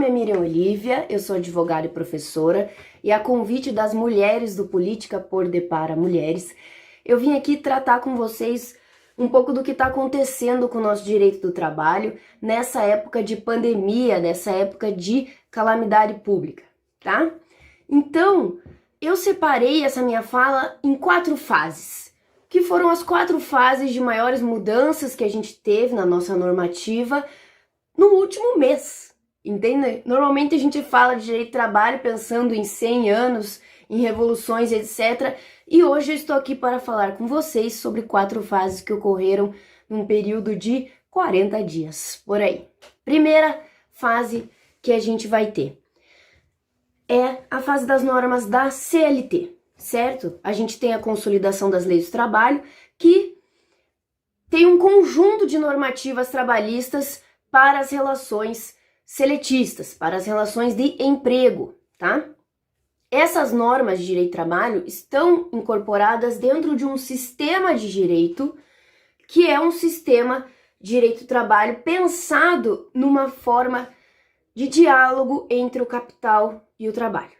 nome é Miriam Olívia, eu sou advogada e professora, e a convite das mulheres do Política por de para Mulheres, eu vim aqui tratar com vocês um pouco do que está acontecendo com o nosso direito do trabalho nessa época de pandemia, nessa época de calamidade pública, tá? Então, eu separei essa minha fala em 4 fases, que foram as 4 fases de maiores mudanças que a gente teve na nossa normativa no último mês, entende? Normalmente a gente fala de direito do trabalho pensando em 100 anos, em revoluções, etc. E hoje eu estou aqui para falar com vocês sobre 4 fases que ocorreram num período de 40 dias, por aí. Primeira fase que a gente vai ter é a fase das normas da CLT, certo? A gente tem a consolidação das leis do trabalho, que tem um conjunto de normativas trabalhistas para as relações seletistas, para as relações de emprego, tá? Essas normas de direito do trabalho estão incorporadas dentro de um sistema de direito, que é um sistema de direito do trabalho pensado numa forma de diálogo entre o capital e o trabalho.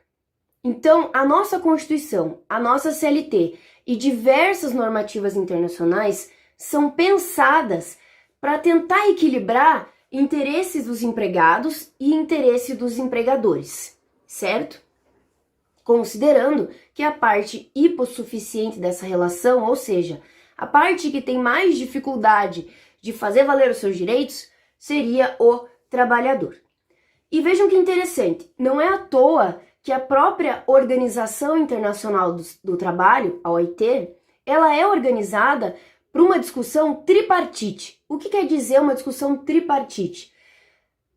Então, a nossa Constituição, a nossa CLT e diversas normativas internacionais são pensadas para tentar equilibrar interesses dos empregados e interesse dos empregadores, certo? Considerando que a parte hipossuficiente dessa relação, ou seja, a parte que tem mais dificuldade de fazer valer os seus direitos, seria o trabalhador. E vejam que interessante, não é à toa que a própria Organização Internacional do Trabalho, a OIT, ela é organizada para uma discussão tripartite. O que quer dizer uma discussão tripartite?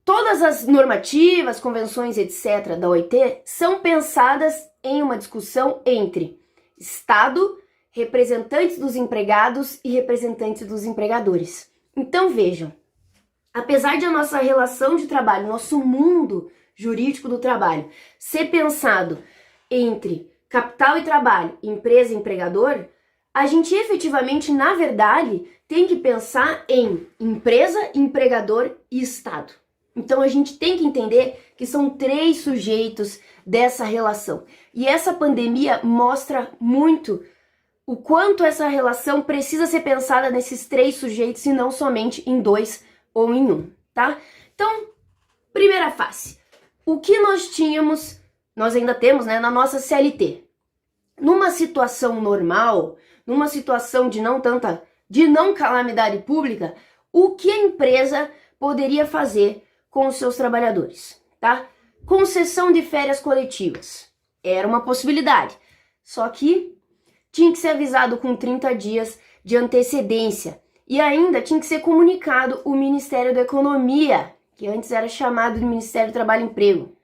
Todas as normativas, convenções, etc. da OIT são pensadas em uma discussão entre Estado, representantes dos empregados e representantes dos empregadores. Então vejam, apesar de a nossa relação de trabalho, nosso mundo jurídico do trabalho, ser pensado entre capital e trabalho, empresa e empregador, a gente efetivamente, na verdade, tem que pensar em empresa, empregador e Estado. Então a gente tem que entender que são 3 sujeitos dessa relação. E essa pandemia mostra muito o quanto essa relação precisa ser pensada nesses 3 sujeitos e não somente em 2 ou em 1, tá? Então, primeira fase. O que nós tínhamos, nós ainda temos, né, na nossa CLT? Numa situação normal, numa situação de não calamidade pública, o que a empresa poderia fazer com os seus trabalhadores, tá? Concessão de férias coletivas era uma possibilidade, só que tinha que ser avisado com 30 dias de antecedência e ainda tinha que ser comunicado o Ministério da Economia, que antes era chamado de Ministério do Trabalho e Emprego,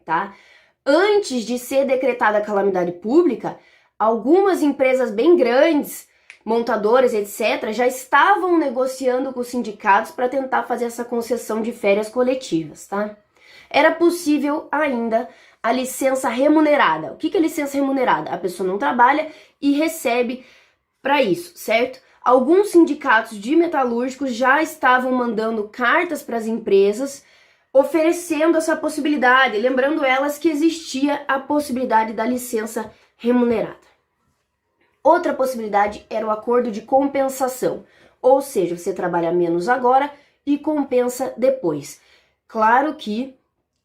tá? Antes de ser decretada a calamidade pública, algumas empresas bem grandes, montadoras, etc., já estavam negociando com os sindicatos para tentar fazer essa concessão de férias coletivas, tá? Era possível ainda a licença remunerada. O que é licença remunerada? A pessoa não trabalha e recebe para isso, certo? Alguns sindicatos de metalúrgicos já estavam mandando cartas para as empresas oferecendo essa possibilidade, lembrando elas que existia a possibilidade da licença remunerada. Outra possibilidade era o acordo de compensação, ou seja, você trabalha menos agora e compensa depois. Claro que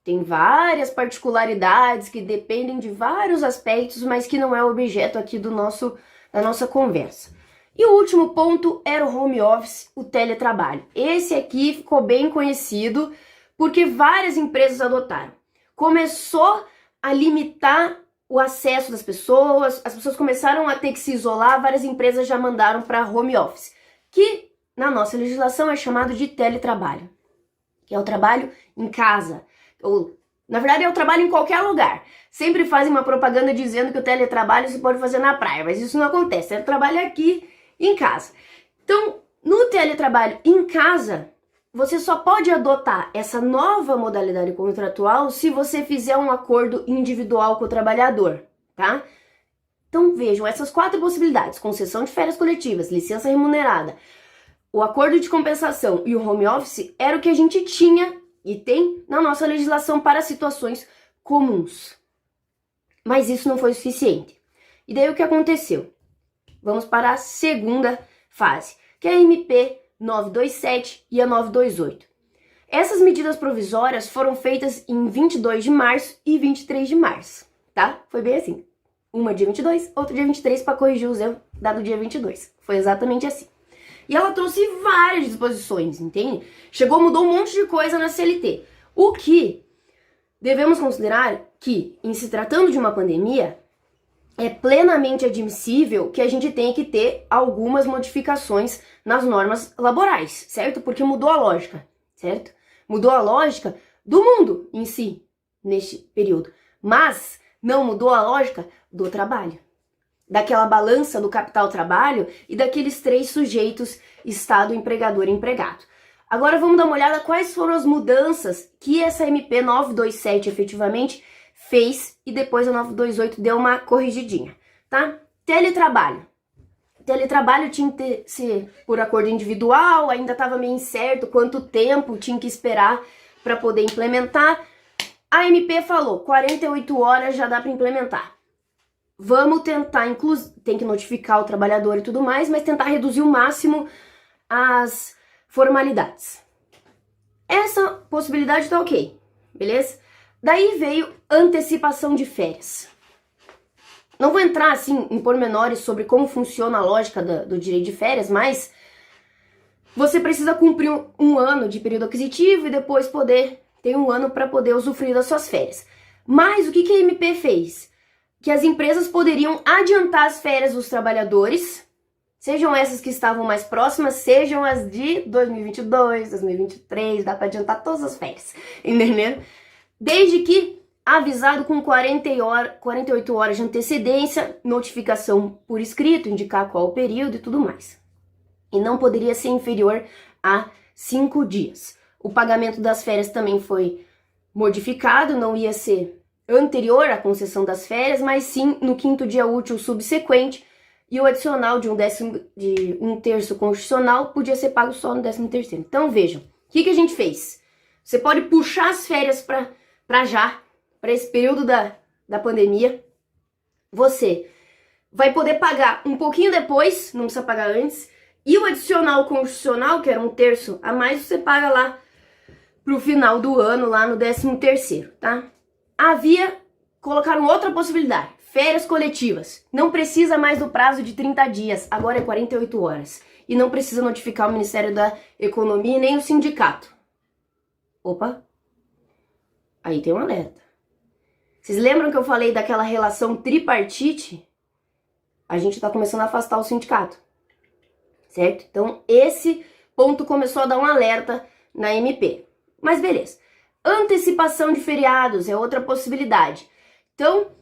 tem várias particularidades que dependem de vários aspectos, mas que não é o objeto aqui da nossa conversa. E o último ponto era o home office, o teletrabalho. Esse aqui ficou bem conhecido porque várias empresas adotaram. Começou a limitar o acesso das pessoas, as pessoas começaram a ter que se isolar, várias empresas já mandaram para home office, que na nossa legislação é chamado de teletrabalho, que é o trabalho em casa, ou na verdade é o trabalho em qualquer lugar. Sempre fazem uma propaganda dizendo que o teletrabalho se pode fazer na praia, mas isso não acontece, é trabalho aqui em casa. Então, no teletrabalho em casa, você só pode adotar essa nova modalidade contratual se você fizer um acordo individual com o trabalhador, tá? Então vejam, essas 4 possibilidades, concessão de férias coletivas, licença remunerada, o acordo de compensação e o home office, era o que a gente tinha e tem na nossa legislação para situações comuns. Mas isso não foi suficiente. E daí o que aconteceu? Vamos para a segunda fase, que é a MP 927 e a 928. Essas medidas provisórias foram feitas em 22 de março e 23 de março, tá? Foi bem assim. Uma dia 22, outra dia 23 para corrigir os erros dado dia 22. Foi exatamente assim. E ela trouxe várias disposições, entende? Mudou um monte de coisa na CLT. O que devemos considerar que, em se tratando de uma pandemia, é plenamente admissível que a gente tenha que ter algumas modificações nas normas laborais, certo? Porque mudou a lógica, certo? Mudou a lógica do mundo em si, neste período. Mas não mudou a lógica do trabalho. Daquela balança do capital-trabalho e daqueles três sujeitos, Estado, empregador e empregado. Agora vamos dar uma olhada quais foram as mudanças que essa MP 927 efetivamente fez e depois a 928 deu uma corrigidinha, tá? Teletrabalho. Teletrabalho tinha que ser por acordo individual, ainda estava meio incerto quanto tempo tinha que esperar para poder implementar. A MP falou, 48 horas já dá para implementar. Vamos tentar, tem que notificar o trabalhador e tudo mais, mas tentar reduzir o máximo as formalidades. Essa possibilidade tá ok, beleza? Daí veio antecipação de férias. Não vou entrar assim em pormenores sobre como funciona a lógica do direito de férias, mas você precisa cumprir um ano de período aquisitivo e depois ter um ano para poder usufruir das suas férias. Mas o que a MP fez? Que as empresas poderiam adiantar as férias dos trabalhadores, sejam essas que estavam mais próximas, sejam as de 2022, 2023, dá para adiantar todas as férias, entendeu? Desde que avisado com 48 horas de antecedência, notificação por escrito, indicar qual o período e tudo mais. E não poderia ser inferior a 5 dias. O pagamento das férias também foi modificado, não ia ser anterior à concessão das férias, mas sim no 5º dia útil subsequente, e o adicional de um terço constitucional podia ser pago só no 13º. Então vejam, o que a gente fez? Você pode puxar as férias para esse período da pandemia. Você vai poder pagar um pouquinho depois, não precisa pagar antes, e o adicional constitucional, que era um terço a mais, você paga lá pro final do ano, lá no 13º, tá? Colocaram outra possibilidade, férias coletivas. Não precisa mais do prazo de 30 dias, agora é 48 horas. E não precisa notificar o Ministério da Economia nem o sindicato. Opa, aí tem um alerta. Vocês lembram que eu falei daquela relação tripartite? A gente tá começando a afastar o sindicato, certo? Então esse ponto começou a dar um alerta na MP. Mas beleza. Antecipação de feriados é outra possibilidade. Então,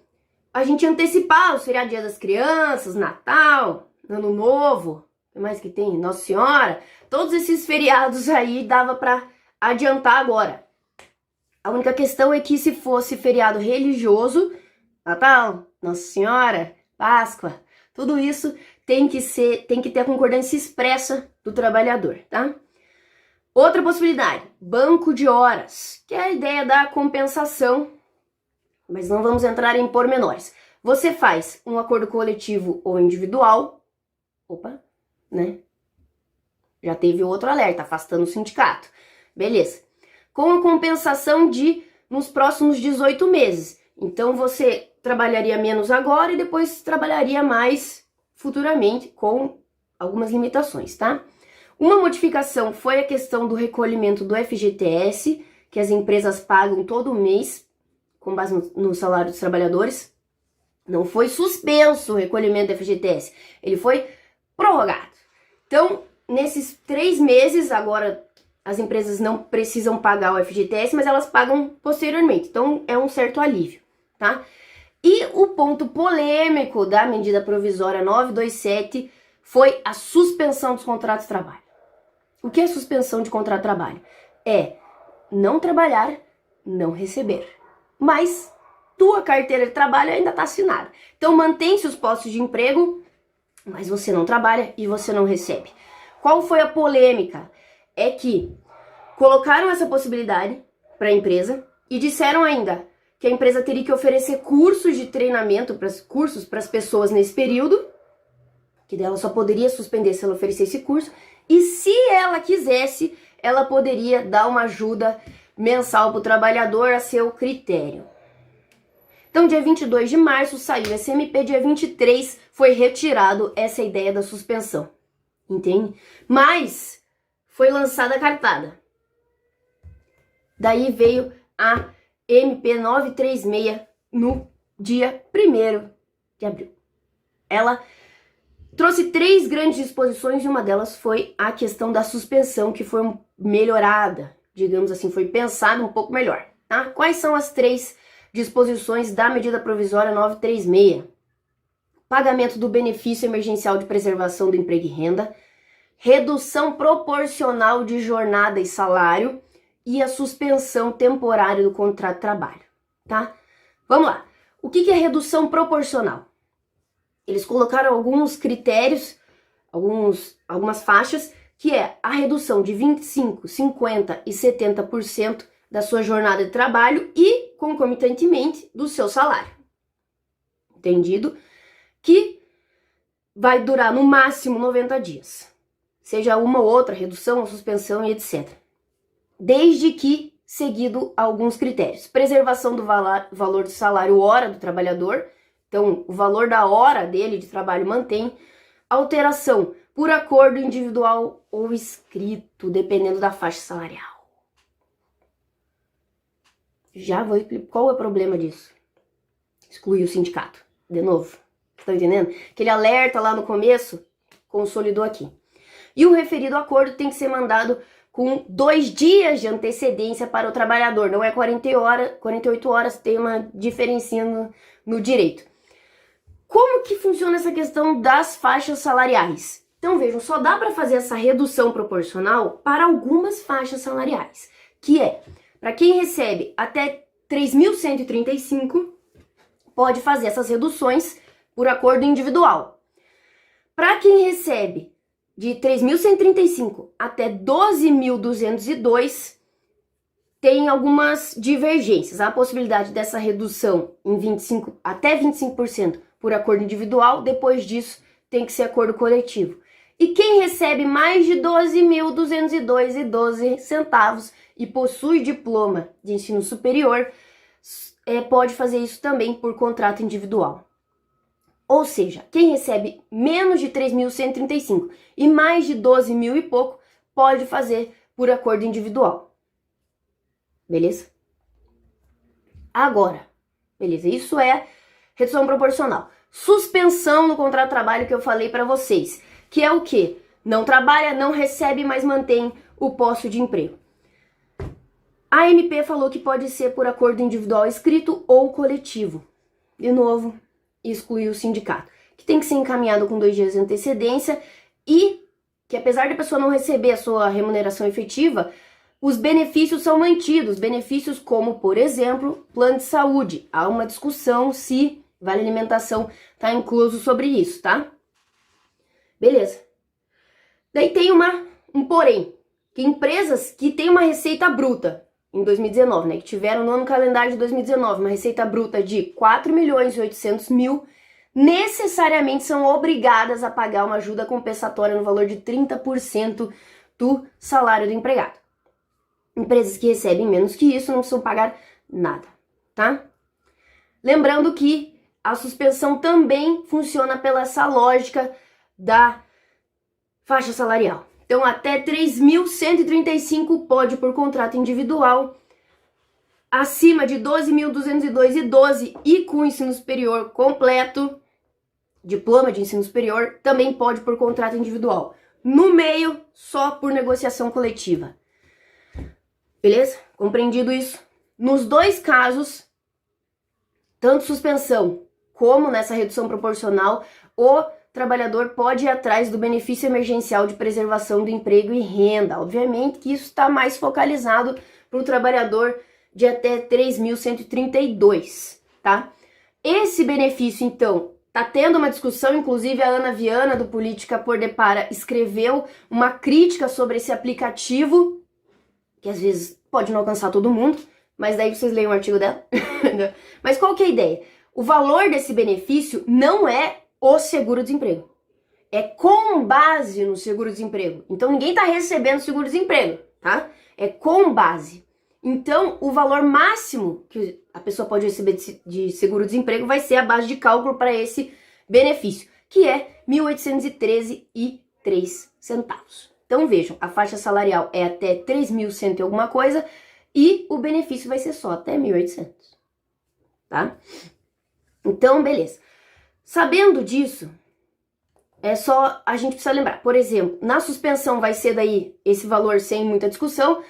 a gente antecipar os feriados Dia das Crianças, Natal, Ano Novo, o que mais que tem? Nossa Senhora. Todos esses feriados aí dava para adiantar agora. A única questão é que se fosse feriado religioso, Natal, Nossa Senhora, Páscoa, tudo isso tem que ter a concordância expressa do trabalhador, tá? Outra possibilidade, banco de horas, que é a ideia da compensação, mas não vamos entrar em pormenores. Você faz um acordo coletivo ou individual, né? Já teve outro alerta, afastando o sindicato. Beleza. Com a compensação nos próximos 18 meses. Então você trabalharia menos agora e depois trabalharia mais futuramente, com algumas limitações, tá? Uma modificação foi a questão do recolhimento do FGTS, que as empresas pagam todo mês, com base no salário dos trabalhadores. Não foi suspenso o recolhimento do FGTS, ele foi prorrogado. Então, nesses 3 meses, agora as empresas não precisam pagar o FGTS, mas elas pagam posteriormente. Então, é um certo alívio, tá? E o ponto polêmico da medida provisória 927 foi a suspensão dos contratos de trabalho. O que é suspensão de contrato de trabalho? É não trabalhar, não receber. Mas tua carteira de trabalho ainda está assinada. Então mantém-se os postos de emprego, mas você não trabalha e você não recebe. Qual foi a polêmica? É que colocaram essa possibilidade, para a empresa e disseram ainda que a empresa teria que oferecer cursos de treinamento, cursos para as pessoas nesse período, que ela só poderia suspender se ela oferecesse curso, e se ela quisesse, ela poderia dar uma ajuda mensal para o trabalhador a seu critério. Então, dia 22 de março saiu esse MP, dia 23 foi retirado essa ideia da suspensão, entende? Mas foi lançada a cartada. Daí veio a MP 936 no dia 1º de abril. Ela trouxe 3 grandes disposições e uma delas foi a questão da suspensão, que foi melhorada, digamos assim, foi pensada um pouco melhor, tá? Quais são as 3 disposições da medida provisória 936? Pagamento do benefício emergencial de preservação do emprego e renda, redução proporcional de jornada e salário e a suspensão temporária do contrato de trabalho, tá? Vamos lá. O que é redução proporcional? Eles colocaram alguns critérios, algumas faixas, que é a redução de 25%, 50% e 70% da sua jornada de trabalho e, concomitantemente, do seu salário. Entendido? Que vai durar no máximo 90 dias. Seja uma ou outra redução ou suspensão e etc. Desde que seguido alguns critérios. Preservação do valor do salário hora do trabalhador. Então, o valor da hora dele de trabalho mantém. Alteração por acordo individual ou escrito, dependendo da faixa salarial. Já vou explicar qual é o problema disso. Excluir o sindicato. De novo. Estão entendendo? Aquele alerta lá no começo, consolidou aqui. E o referido acordo tem que ser mandado com 2 dias de antecedência para o trabalhador. Não é 48 horas, tem uma diferença no direito. Como que funciona essa questão das faixas salariais? Então vejam, só dá para fazer essa redução proporcional para algumas faixas salariais, que é, para quem recebe até 3.135, pode fazer essas reduções por acordo individual. Para quem recebe de 3.135 até 12.202, tem algumas divergências. Há a possibilidade dessa redução em 25, até 25% por acordo individual, depois disso tem que ser acordo coletivo. E quem recebe mais de 12.202,12 e possui diploma de ensino superior, pode fazer isso também por contrato individual. Ou seja, quem recebe menos de 3.135 e mais de 12.000 e pouco, pode fazer por acordo individual. Beleza? Agora, beleza, isso é redução proporcional. Suspensão no contrato de trabalho que eu falei para vocês, que é o quê? Não trabalha, não recebe, mas mantém o posto de emprego. A MP falou que pode ser por acordo individual escrito ou coletivo. De novo, excluir o sindicato, que tem que ser encaminhado com 2 dias de antecedência e que, apesar de a pessoa não receber a sua remuneração efetiva, os benefícios são mantidos. Benefícios como, por exemplo, plano de saúde. Há uma discussão se vale alimentação está incluso sobre isso, tá? Beleza. Daí tem um porém, que empresas que têm uma receita bruta em 2019, né, que tiveram no ano calendário de 2019 uma receita bruta de 4.800.000, necessariamente são obrigadas a pagar uma ajuda compensatória no valor de 30% do salário do empregado. Empresas que recebem menos que isso não precisam pagar nada, tá? Lembrando que a suspensão também funciona pela essa lógica da faixa salarial. Então, até 3.135 pode por contrato individual, acima de 12.202,12 e com ensino superior completo, diploma de ensino superior, também pode por contrato individual. No meio, só por negociação coletiva. Beleza? Compreendido isso? Nos 2 casos, tanto suspensão como nessa redução proporcional, o trabalhador pode ir atrás do benefício emergencial de preservação do emprego e renda. Obviamente que isso está mais focalizado para o trabalhador de até 3.132, tá? Esse benefício, então, tá tendo uma discussão, inclusive a Ana Viana, do Política por Depara, escreveu uma crítica sobre esse aplicativo, que às vezes pode não alcançar todo mundo, mas daí vocês leem o artigo dela. Mas qual que é a ideia? O valor desse benefício não é o seguro-desemprego. É com base no seguro-desemprego. Então ninguém está recebendo seguro-desemprego, tá? É com base. Então o valor máximo que a pessoa pode receber de seguro-desemprego vai ser a base de cálculo para esse benefício, que é R$ 1.813,03. Então vejam, a faixa salarial é até 3.100 e alguma coisa e o benefício vai ser só até 1.800, tá? Então, beleza. Sabendo disso, é só a gente precisa lembrar. Por exemplo, na suspensão vai ser daí esse valor sem muita discussão,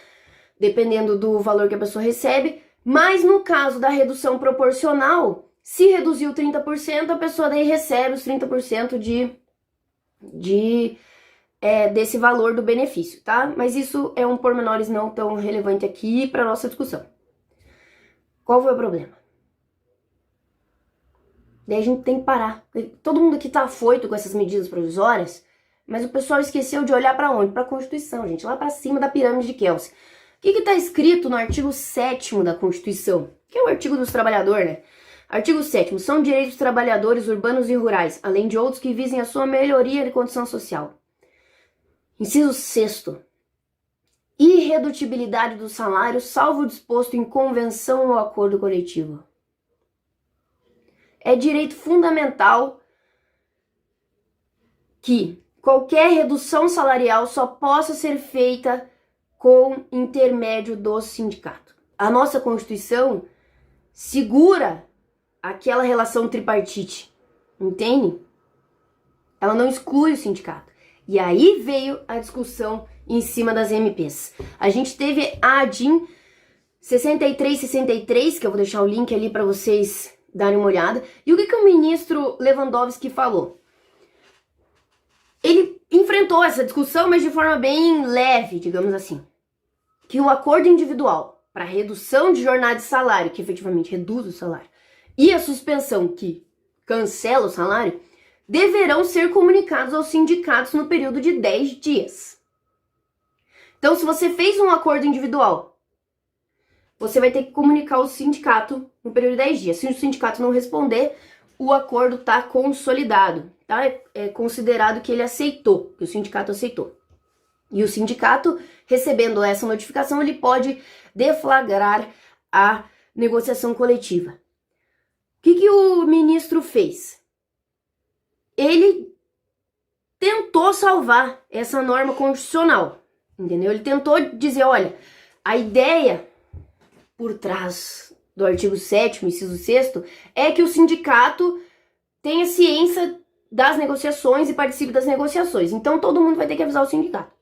dependendo do valor que a pessoa recebe, mas no caso da redução proporcional, se reduziu 30%, a pessoa daí recebe os 30% desse valor do benefício, tá? Mas isso é um pormenores não tão relevante aqui para nossa discussão. Qual foi o problema? Daí a gente tem que parar. Todo mundo aqui tá afoito com essas medidas provisórias, mas o pessoal esqueceu de olhar para onde? Para a Constituição, gente, lá para cima da pirâmide de Kelsen. O que tá escrito no artigo 7º da Constituição? Que é o artigo dos trabalhadores, né? Artigo 7º. São direitos dos trabalhadores urbanos e rurais, além de outros que visem a sua melhoria de condição social. Inciso 6º. Irredutibilidade do salário, salvo o disposto em convenção ou acordo coletivo. É direito fundamental que qualquer redução salarial só possa ser feita com intermédio do sindicato. A nossa Constituição segura aquela relação tripartite, entende? Ela não exclui o sindicato. E aí veio a discussão em cima das MPs. A gente teve a ADIM 6363, que eu vou deixar o link ali para vocês darem uma olhada. E o que o ministro Lewandowski falou? Ele enfrentou essa discussão, mas de forma bem leve, digamos assim. Que o acordo individual para redução de jornada de salário, que efetivamente reduz o salário, e a suspensão, que cancela o salário, deverão ser comunicados aos sindicatos no período de 10 dias. Então, se você fez um acordo individual, você vai ter que comunicar ao sindicato no período de 10 dias. Se o sindicato não responder, o acordo está consolidado, tá? É considerado que ele aceitou, que o sindicato aceitou. E o sindicato, recebendo essa notificação, ele pode deflagrar a negociação coletiva. O que o ministro fez? Ele tentou salvar essa norma constitucional, entendeu? Ele tentou dizer, olha, a ideia por trás do artigo 7º, inciso 6º, é que o sindicato tenha ciência das negociações e participe das negociações. Então, todo mundo vai ter que avisar o sindicato.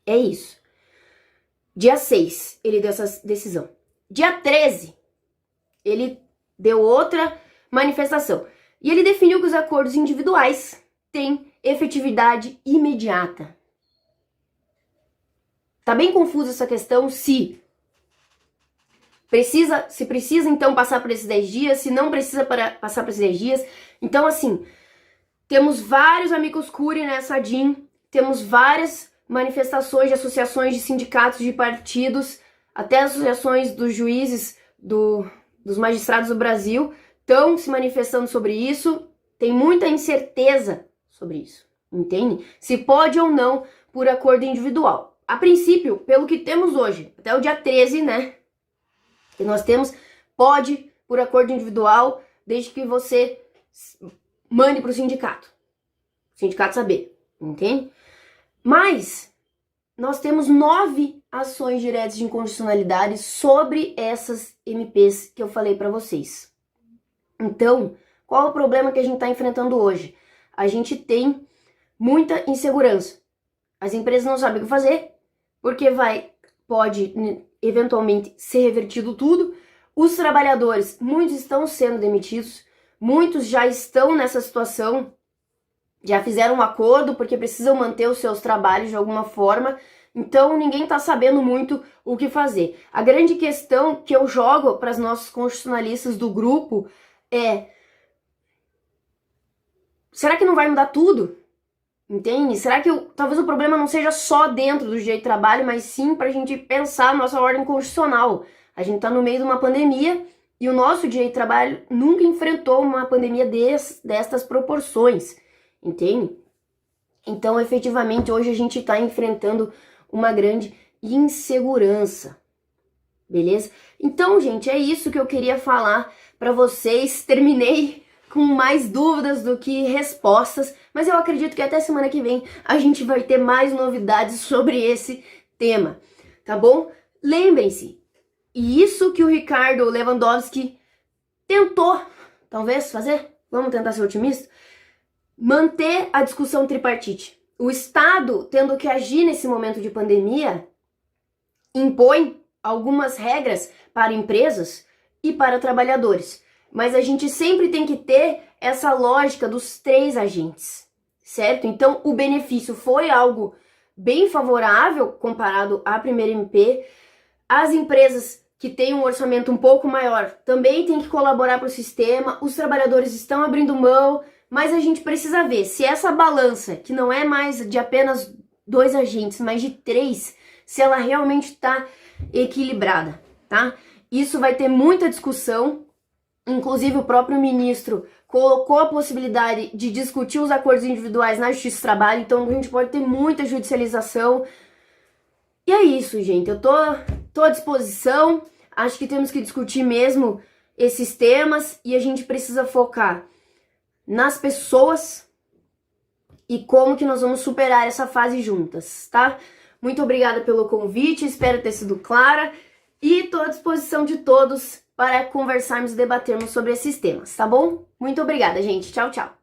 É isso. Dia 6, ele deu essa decisão. Dia 13, ele deu outra manifestação. E ele definiu que os acordos individuais têm efetividade imediata. Tá bem confusa essa questão se precisa então passar por esses 10 dias, se não precisa passar por esses 10 dias. Então, assim, temos vários amicus curiae nessa ADIM, temos várias manifestações de associações de sindicatos, de partidos, até associações dos juízes, dos magistrados do Brasil, estão se manifestando sobre isso. Tem muita incerteza sobre isso, entende? Se pode ou não por acordo individual. A princípio, pelo que temos hoje, até o dia 13, né? Que nós temos, pode por acordo individual, desde que você mande para o sindicato saber, entende? Mas nós temos 9 ações diretas de inconstitucionalidade sobre essas MPs que eu falei para vocês. Então, qual é o problema que a gente está enfrentando hoje? A gente tem muita insegurança. As empresas não sabem o que fazer, porque pode eventualmente ser revertido tudo. Os trabalhadores, muitos estão sendo demitidos, muitos já estão nessa situação, já fizeram um acordo porque precisam manter os seus trabalhos de alguma forma, então ninguém está sabendo muito o que fazer. A grande questão que eu jogo para os nossos constitucionalistas do grupo é: será que não vai mudar tudo? Entende? Será que talvez o problema não seja só dentro do direito de trabalho, mas sim para a gente pensar a nossa ordem constitucional? A gente está no meio de uma pandemia e o nosso direito de trabalho nunca enfrentou uma pandemia destas proporções, entende? Então, efetivamente, hoje a gente está enfrentando uma grande insegurança, beleza? Então, gente, é isso que eu queria falar para vocês. Terminei com mais dúvidas do que respostas, mas eu acredito que até semana que vem a gente vai ter mais novidades sobre esse tema, tá bom? Lembrem-se, e isso que o Ricardo Lewandowski tentou, talvez, fazer, vamos tentar ser otimistas, manter a discussão tripartite. O Estado, tendo que agir nesse momento de pandemia, impõe algumas regras para empresas e para trabalhadores. Mas a gente sempre tem que ter essa lógica dos três agentes, certo? Então, o benefício foi algo bem favorável comparado à primeira MP. As empresas que têm um orçamento um pouco maior também têm que colaborar para o sistema. Os trabalhadores estão abrindo mão, mas a gente precisa ver se essa balança, que não é mais de apenas 2 agentes, mas de 3, se ela realmente está equilibrada, tá? Isso vai ter muita discussão. Inclusive, o próprio ministro colocou a possibilidade de discutir os acordos individuais na Justiça do Trabalho, então a gente pode ter muita judicialização. E é isso, gente. Eu tô à disposição. Acho que temos que discutir mesmo esses temas e a gente precisa focar nas pessoas e como que nós vamos superar essa fase juntas, tá? Muito obrigada pelo convite, espero ter sido clara e estou à disposição de todos para conversarmos e debatermos sobre esses temas, tá bom? Muito obrigada, gente. Tchau, tchau.